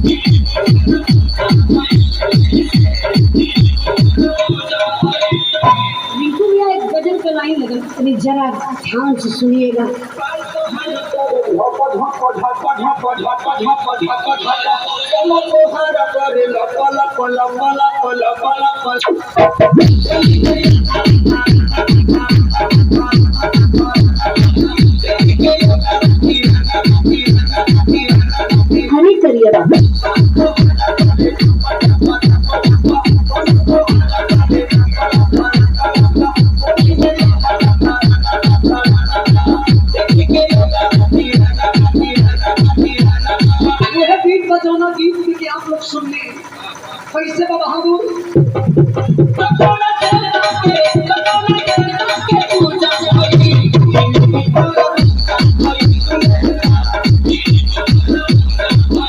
एक गजल का लाइन लगा, जरा ध्यान से सुनिएगा। हरी करिएगा। बजाना गीत के आप लोग सुन ले कैसे बहादुर पूजा